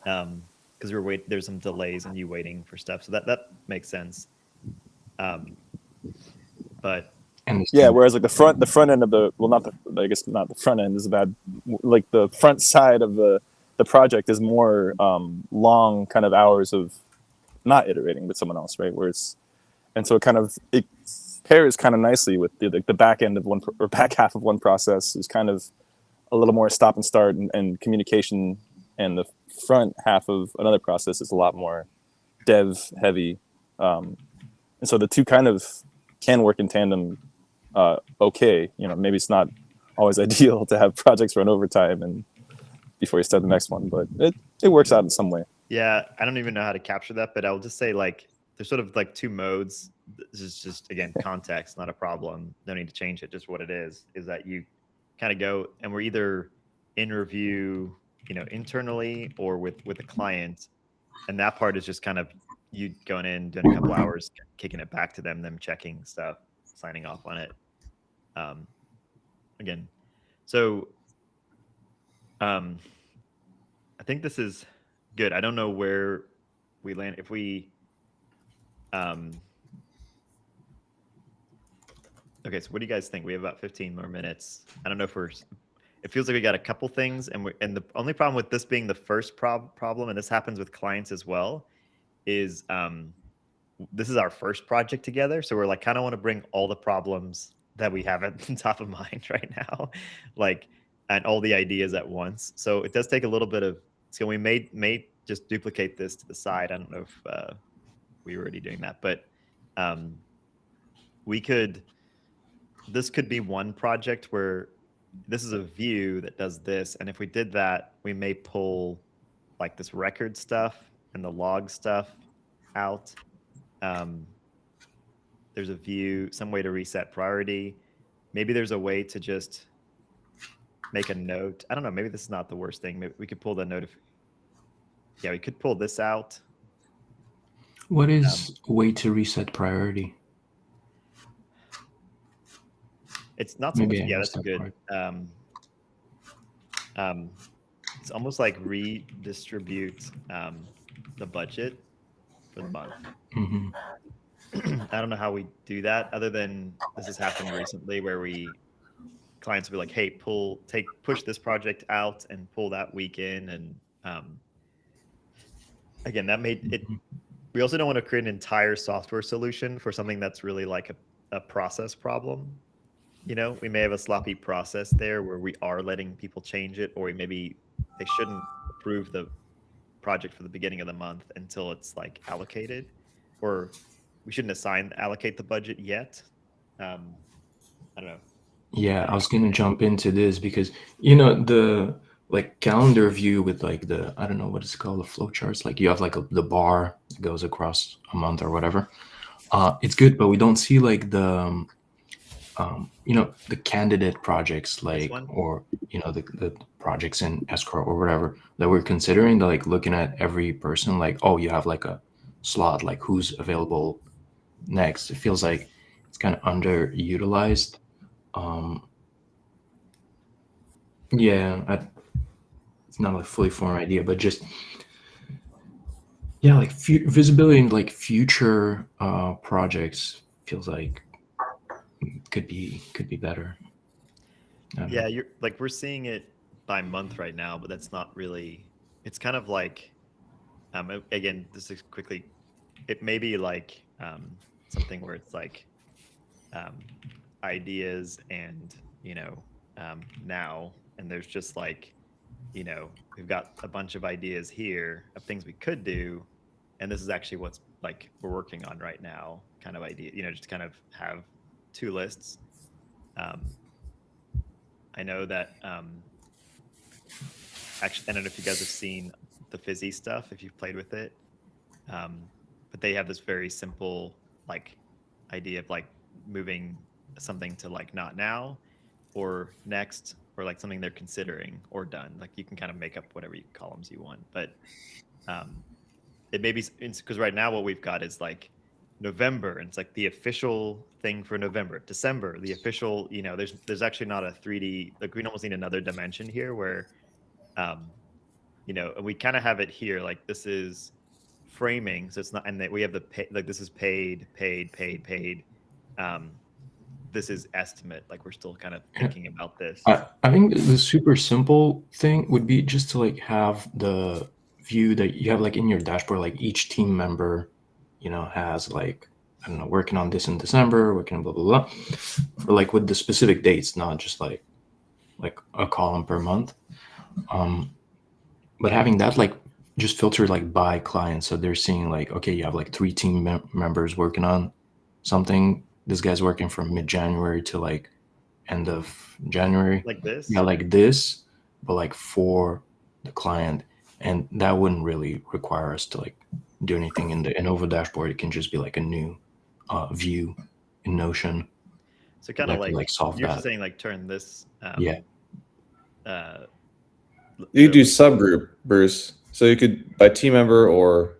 because there's some delays and you waiting for stuff. So that makes sense. But And the Yeah, standard- whereas like the front end of the, well, not the, I guess not the front end is bad, like the front side of the project is more long kind of hours of not iterating with someone else, right? Where it's, and so it pairs kind of nicely with the back end of one or back half of one process is kind of a little more stop and start and communication, and the front half of another process is a lot more dev heavy, and so the two kind of can work in tandem. Okay, maybe it's not always ideal to have projects run overtime and before you start the next one, but it works out in some way. Yeah, I don't even know how to capture that, but I'll just say like there's sort of like two modes. This is just again context, not a problem. No need to change it. Just what it is that you kind of go and we're either in review, internally or with the client, and that part is just kind of you going in, doing a couple hours, kicking it back to them checking stuff, signing off on it. Again, so I think this is good. I don't know where we land. If we, okay, so what do you guys think? We have about 15 more minutes. I don't know if it feels like we got a couple things, and the only problem with this being the first problem, and this happens with clients as well, is this is our first project together, so we're like kind of want to bring all the problems that we have at the top of mind right now, like, and all the ideas at once. So it does take a little bit of skill. We may just duplicate this to the side. I don't know if we were already doing that, but this could be one project where this is a view that does this, and if we did that, we may pull like this record stuff and the log stuff out. There's a view, some way to reset priority. Maybe there's a way to just make a note. I don't know. Maybe this is not the worst thing. Maybe we could pull the yeah, we could pull this out. What is a way to reset priority? It's not so much. Maybe I Yeah, missed that's that good. part. It's almost like redistribute the budget for the month. Hmm. I don't know how we do that, other than this has happened recently where clients will be like, hey, push this project out and pull that week in. And again, that made it, we also don't want to create an entire software solution for something that's really like a process problem. We may have a sloppy process there where we are letting people change it, or maybe they shouldn't approve the project for the beginning of the month until it's like allocated, or we shouldn't allocate the budget yet. I don't know. Yeah, I was gonna jump into this because the like calendar view with like I don't know what it's called, the flow charts. Like you have like the bar that goes across a month or whatever. It's good, but we don't see like the the candidate projects, like, or the projects in escrow or whatever that we're considering. Like looking at every person, like, oh, you have like a slot, like who's available next. It feels like it's kind of underutilized. Yeah, it's not a fully formed idea, but just like visibility in like future projects feels like could be better. Yeah, you're like, we're seeing it by month right now, but that's not really, it's kind of like, again, this is quickly, it may be like something where it's like ideas and now, and there's just like we've got a bunch of ideas here of things we could do, and this is actually what's like we're working on right now, kind of idea, just kind of have two lists. I know that actually, I don't know if you guys have seen the Fizzy stuff, if you've played with it, but they have this very simple like idea of like moving something to like not now or next, or like something they're considering or done. Like you can kind of make up whatever columns you want, but it may be, because right now what we've got is like November, and it's like the official thing for November. December, the official, there's actually not a 3D, like we almost need another dimension here where and we kind of have it here, like this is framing, so it's not, and that we have the pay, like this is paid, this is estimate, like we're still kind of thinking about this. I think the super simple thing would be just to like have the view that you have like in your dashboard, like each team member, has like, I don't know, working on this in December, working on blah blah blah, for like with the specific dates, not just like a column per month. But having that like just filtered like by client, so they're seeing like, okay, you have like 3 team members working on something. This guy's working from mid-January to like end of January. Like this? Yeah, like this, but like for the client, and that wouldn't really require us to like do anything in the Innova dashboard. It can just be like a new view in Notion. So kind that of could, like solve you're that. saying, like turn this. Yeah. You do so- subgroup, Bruce. So you could by team member or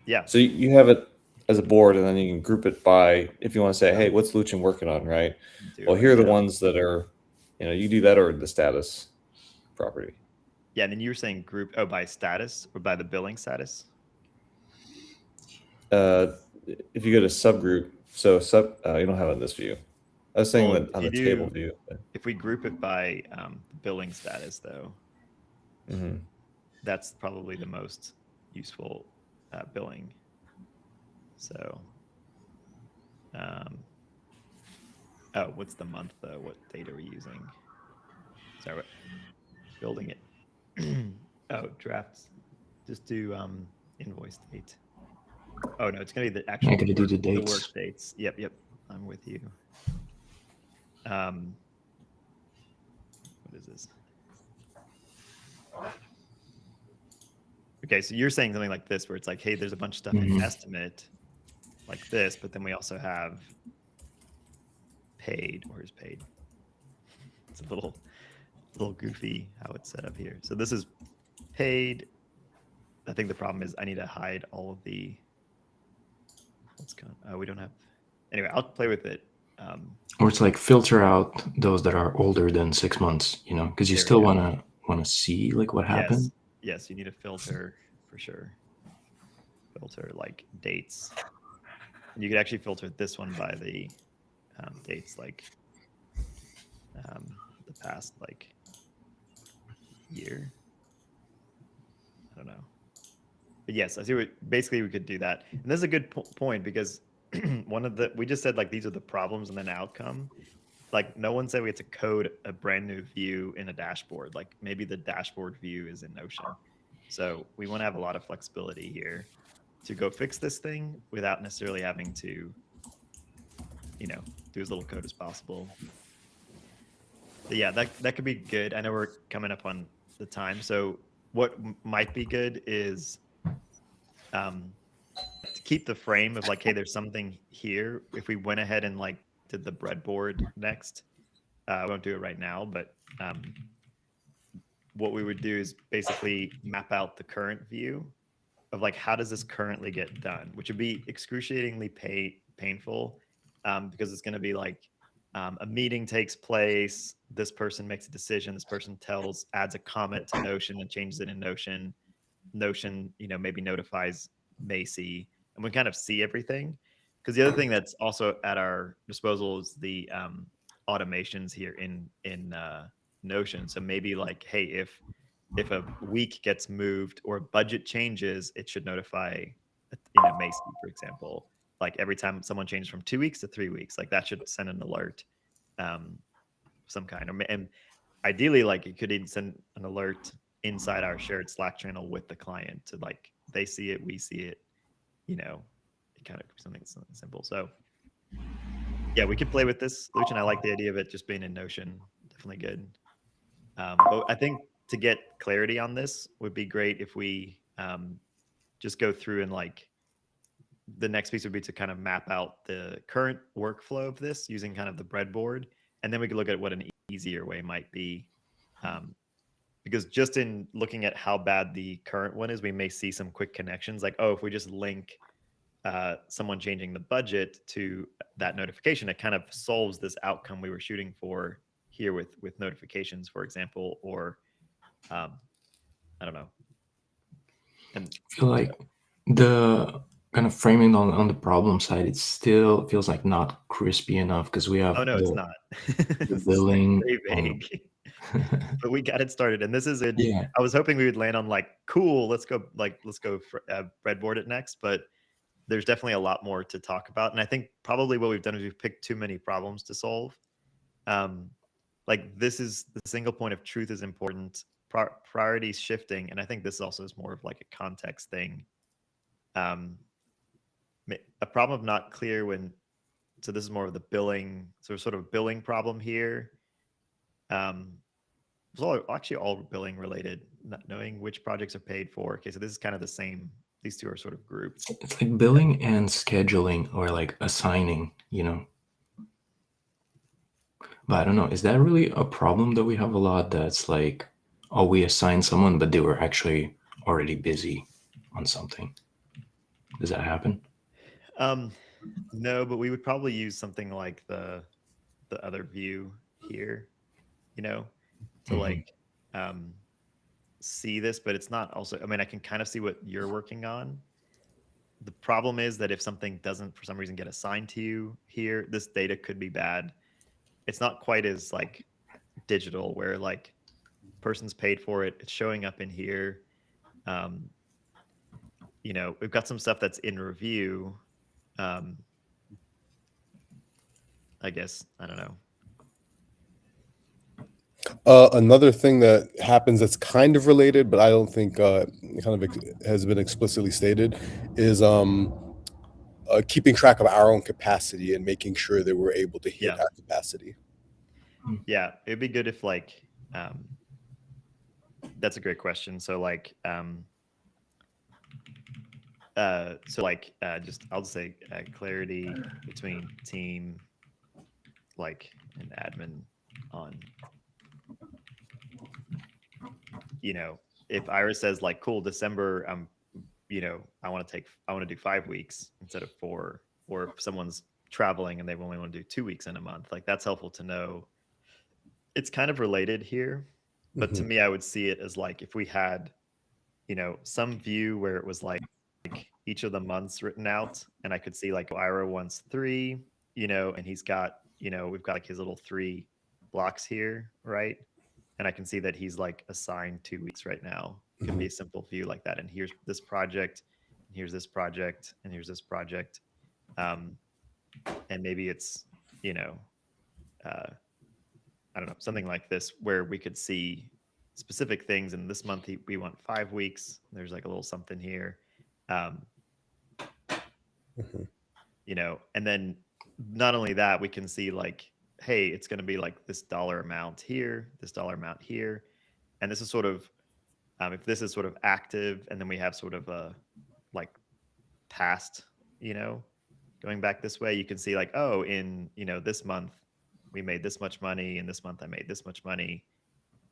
Yeah. so you have it as a board, and then you can group it by if you want to say, hey, what's Luchin working on, right? do Well, it here are the now. ones that are, you do that or the status property. Yeah, and then you were saying group by status or by the billing status. If you go to subgroup, so you don't have it in this view. I was saying Well, that on you the table do- view. If we group it by billing status, though, Mm-hmm. that's probably the most useful billing. So, what's the month though? What date are we using? Sorry, what? Building it. Drafts. Just do invoice date. Oh no, it's gonna be the actual. I gotta do the The dates. work dates. Yep. I'm with you. What is this? Okay, so you're saying something like this, where it's like, hey, there's a bunch of stuff in Mhm. estimate, like this, but then we also have paid. Where's paid? It's a little goofy how it's set up here. So this is paid. I think the problem is I need to hide all of the. What's going? We don't have. Anyway, I'll play with it. Or it's like filter out those that are older than 6 months, because you There we still go. wanna see like what happened. Yes, you need a filter for sure. Filter like dates. And you could actually filter this one by the dates, like the past like year. I don't know. But yes, I see what basically we could do that. And this is a good point because we just said like these are the problems and then outcome. Like no one said we had to code a brand new view in a dashboard. Like maybe the dashboard view is in Notion. So we want to have a lot of flexibility here to go fix this thing without necessarily having to, do as little code as possible. But yeah, that could be good. I know we're coming up on the time. So what might be good is to keep the frame of like, hey, there's something here. If we went ahead and like did the breadboard next, I won't do it right now, but what we would do is basically map out the current view of like, how does this currently get done, which would be excruciatingly painful because it's going to be like a meeting takes place. This person makes a decision. This person adds a comment to Notion and changes it in Notion. Notion, maybe notifies Macy, and we kind of see everything. Because the other thing that's also at our disposal is the automations here in Notion. So maybe like, hey, if a week gets moved or a budget changes, it should notify, Macy, for example. Like every time someone changes from 2 weeks to 3 weeks, like that should send an alert, some kind. And ideally, like it could even send an alert inside our shared Slack channel with the client to like they see it, we see it, it kind of something simple. So yeah, we could play with this, Luchin. I like the idea of it just being in Notion. Definitely good. But I think to get clarity on this would be great if we just go through and like the next piece would be to kind of map out the current workflow of this using kind of the breadboard, and then we could look at what an easier way might be. Because just in looking at how bad the current one is, we may see some quick connections like, oh, if we just link someone changing the budget to that notification, it kind of solves this outcome we were shooting for here with notifications, for example, or I don't know. And I feel like the kind of framing on the problem side, it still feels like not crispy enough because we have Oh no, it's not. the This is billing very and vague. But we got it started, and this is it. yeah. I was hoping we would land on like, cool, let's go breadboard it next, but there's definitely a lot more to talk about. And I think probably what we've done is we've picked too many problems to solve. Like this is the single point of truth is important. Priorities shifting, and I think this also is more of like a context thing. A problem of not clear when. So this is more of the billing, sort of billing problem here. It's actually all billing related, not knowing which projects are paid for. Okay, so this is kind of the same. These two are sort of grouped. It's like billing and scheduling or like assigning, you know. But I don't know, is that really a problem that we have a lot that's like, oh, we assign someone, but they were actually already busy on something? Does that happen? No, but we would probably use something like the other view here, you know, to like see this, but it's not also, I mean, I can kind of see what you're working on. The problem is that if something doesn't for some reason get assigned to you here, this data could be bad. It's not quite as like digital where like person's paid for it, it's showing up in here. You know, we've got some stuff that's in review. I guess, I don't know. Another thing that happens that's kind of related, but I don't think has been explicitly stated, is keeping track of our own capacity and making sure that we're able to hit Yeah. our capacity. Yeah, it'd be good if like, that's a great question. So like, just I'll just say clarity between team, like and admin on, you know, if Iris says like, cool, December, you know, I want to do 5 weeks instead of 4, or if someone's traveling and they only want to do 2 weeks in a month, like that's helpful to know. It's kind of related here, but to me, I would see it as like if we had, you know, some view where it was like each of the months written out, and I could see like Ira wants 3, you know, and he's got, you know, we've got like his little 3 blocks here, right? And I can see that he's like assigned 2 weeks right now. It can be a simple view like that. And here's this project, and here's this project, and here's this project. And maybe it's, you know, I don't know, something like this where we could see specific things. And this month we want 5 weeks. There's like a little something here. You know, and then not only that, we can see like, hey, it's going to be like this dollar amount here, this dollar amount here. And this is sort of, if this is sort of active, and then we have sort of a like past, you know, going back this way, you can see like, oh, in, you know, this month we made this much money, and this month I made this much money.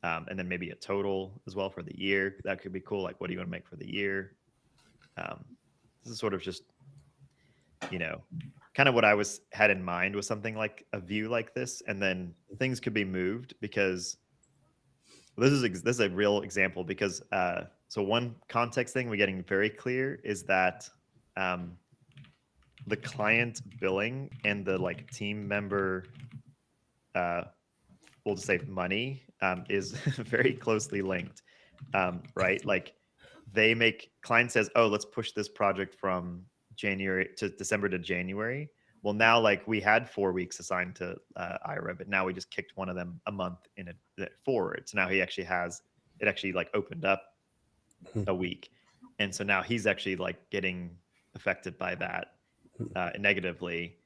And then maybe a total as well for the year. That could be cool. Like, what do you want to make for the year? This is sort of just, you know, kind of what I had in mind was something like a view like this, and then things could be moved because this is a real example. Because so one context thing we're getting very clear is that the client billing and the like team member, we'll just say money, is very closely linked, right? Like client says, oh, let's push this project from January to December to January. Well, now like we had 4 weeks assigned to Ira, but now we just kicked one of them a month forward. So now he actually has it actually like opened up a week, and so now he's actually like getting affected by that negatively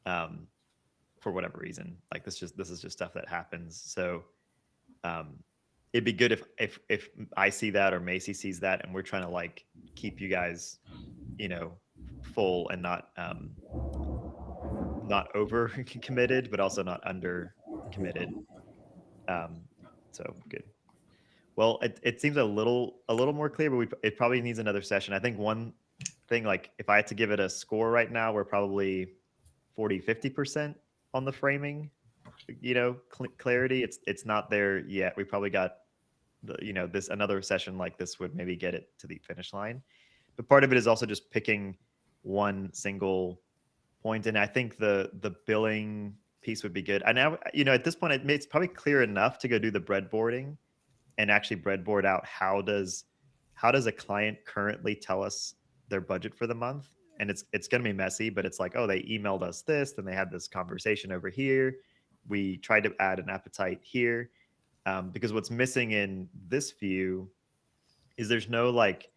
for whatever reason. Like this is just stuff that happens. So it'd be good if I see that or Macy sees that, and we're trying to like keep you guys, you know, full and not over committed, but also not under committed. So good. Well, it seems a little more clear, but it probably needs another session. I think one thing, like if I had to give it a score right now, we're probably 40-50% on the framing, you know, clarity. It's not there yet. We probably got you know, another session like this would maybe get it to the finish line. But part of it is also just picking one single point. And I think the billing piece would be good. And now, at this point, it's probably clear enough to go do the breadboarding and actually breadboard out how does a client currently tell us their budget for the month. And it's going to be messy, but it's like, oh, they emailed us this, then they had this conversation over here. We tried to add an appetite here, because what's missing in this view is there's no like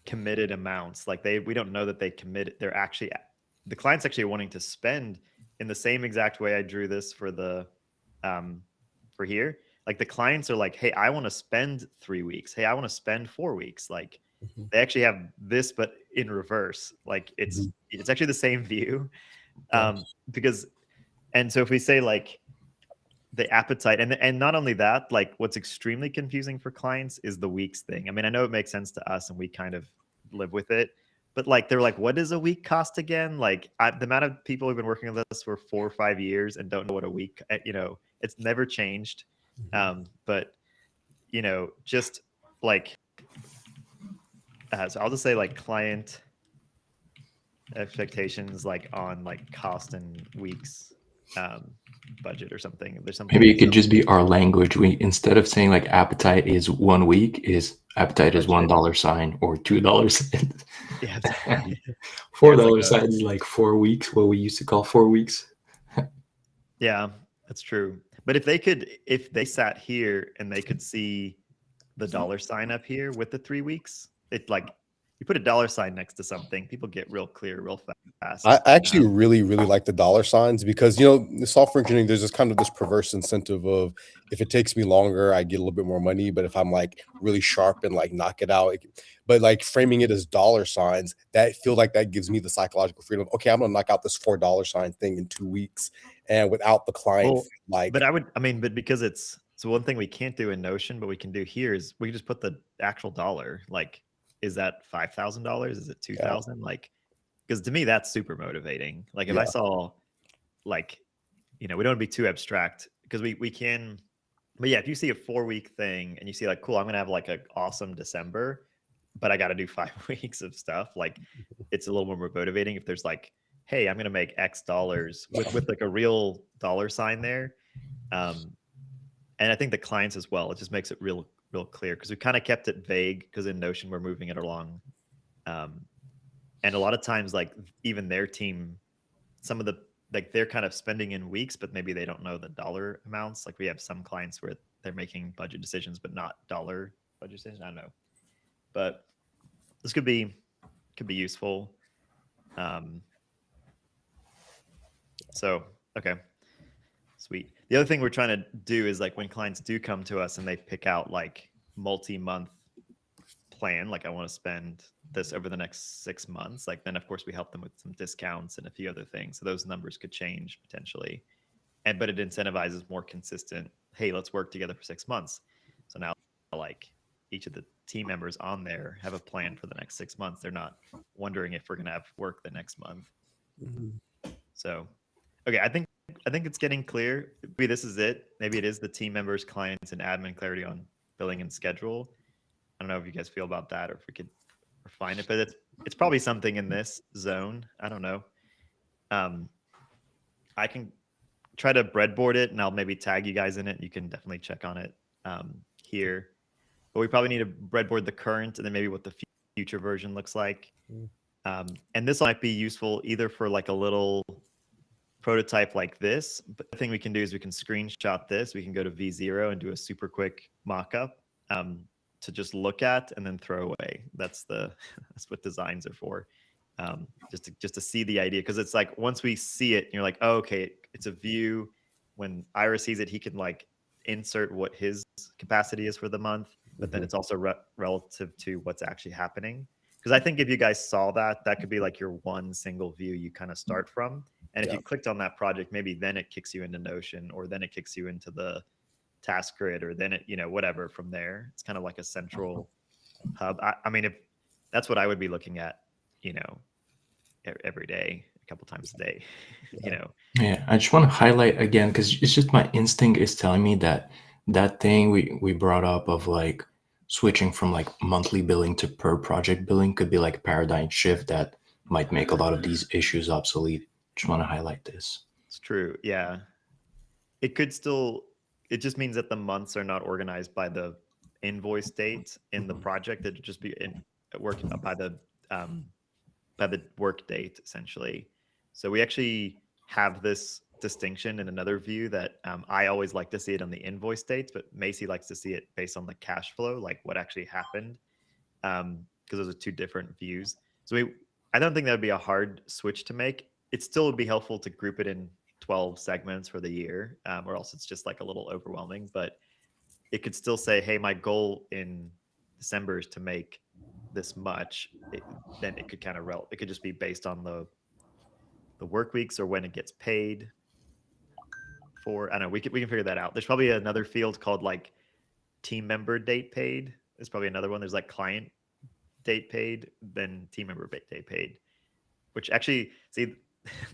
committed amounts. Like we don't know that they committed. The client's actually wanting to spend in the same exact way I drew this for the for here. Like the clients are like, hey, I want to spend 3 weeks. Hey, I want to spend 4 weeks. Like they actually have this, but in reverse. Like it's actually the same view. Because, and so if we say like the appetite, and not only that, like what's extremely confusing for clients is the weeks thing. I mean, I know it makes sense to us and we kind of live with it, but like they're like, what does a week cost again? Like the amount of people who've been working with us for 4 or 5 years and don't know what a week, it's never changed. But just like so I'll just say like client expectations like on like cost and weeks budget or something. There's something Maybe it could just be our language. We, instead of saying like appetite is 1 week, is appetite is $1 sign or $2. Yeah. $4 sign is like 4 weeks, what we used to call 4 weeks. Yeah, that's true. But if they sat here and they could see the dollar sign up here with the 3 weeks, it's like you put a dollar sign next to something, people get real clear real fast. I actually really like the dollar signs because the software engineering, there's this perverse incentive of if it takes me longer, I get a little bit more money. But if I'm like really sharp and like knock it out, but like framing it as dollar signs, that feel like that gives me the psychological freedom. Okay, I'm gonna knock out this $4 sign thing in 2 weeks, and without the client but because it's so one thing we can't do in Notion, but we can do here is we can just put the actual dollar. Like, is that $5,000? Is it 2,000? Yeah. Like, because to me that's super motivating. Like if I saw, like, we don't want to be too abstract because we can. But yeah, if you see a 4-week thing and you see like, cool, I'm gonna have like an awesome December, but I got to do 5 weeks of stuff. Like, it's a little more motivating if there's like, hey, I'm gonna make X dollars with like a real dollar sign there. And I think the clients as well, it just makes it real clear because we kind of kept it vague because in Notion we're moving it along. And a lot of times, like even their team, some of the, like they're kind of spending in weeks, but maybe they don't know the dollar amounts. Like we have some clients where they're making budget decisions, but not dollar budget decisions. I don't know, but this could be useful. So, okay, sweet. The other thing we're trying to do is like when clients do come to us and they pick out like multi-month plan, like I want to spend this over the next 6 months, like then of course we help them with some discounts and a few other things. So those numbers could change potentially. But it incentivizes more consistent, hey, let's work together for 6 months. So now like each of the team members on there have a plan for the next 6 months. They're not wondering if we're going to have work the next month. So, okay, I think it's getting clear. Maybe this is it. Maybe it is the team members, clients, and admin clarity on billing and schedule. I don't know if you guys feel about that or if we could refine it, but it's probably something in this zone. I don't know. I can try to breadboard it and I'll maybe tag you guys in it. You can definitely check on it here. But we probably need to breadboard the current and then maybe what the future version looks like. And this might be useful either for like a little prototype like this, but the thing we can do is we can screenshot this. We can go to V0 and do a super quick mock-up to just look at and then throw away. That's what designs are for. Just to see the idea, because it's like once we see it, you're like, oh, okay, it's a view. When Ira sees it, he can like insert what his capacity is for the month, but then it's also relative to what's actually happening. Because I think if you guys saw that could be like your one single view you kind of start from. And if you clicked on that project, maybe then it kicks you into Notion, or then it kicks you into the task grid, or then it, whatever from there. It's kind of like a central hub. I mean, if that's what I would be looking at, every day, a couple times a day, Yeah, I just want to highlight again, because it's just my instinct is telling me that thing we brought up of like switching from like monthly billing to per project billing could be like a paradigm shift that might make a lot of these issues obsolete. Just want to highlight this. It's true. Yeah. It could still, it just means that the months are not organized by the invoice date in the project. It'd just be working by the work date, essentially. So we actually have this distinction in another view that I always like to see it on the invoice dates, but Macy likes to see it based on the cash flow, like what actually happened, because those are two different views. So I don't think that would be a hard switch to make. It still would be helpful to group it in 12 segments for the year, or else it's just like a little overwhelming. But it could still say, hey, my goal in December is to make this much. Then it could kind of it could just be based on the work weeks or when it gets paid for. I don't know. We can figure that out. There's probably another field called like team member date paid. There's probably another one. There's like client date paid, then team member date paid, which actually, see,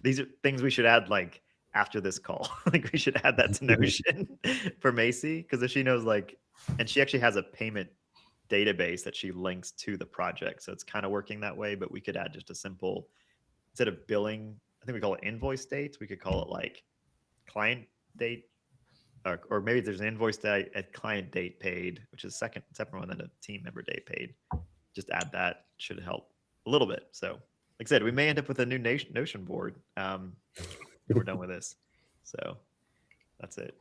these are things we should add like after this call. Like we should add that to Notion for Macy, because if she knows like, and she actually has a payment database that she links to the project, so it's kind of working that way. But we could add just a simple, instead of billing, I think we call it invoice dates, we could call it like client date, or maybe there's an invoice date at client date paid, which is separate one than a team member date paid. Just add that, should help a little bit. So like I said, we may end up with a new Notion board when we're done with this. So that's it.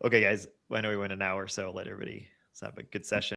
Okay, guys, I know we went an hour, so I'll let everybody have a good session.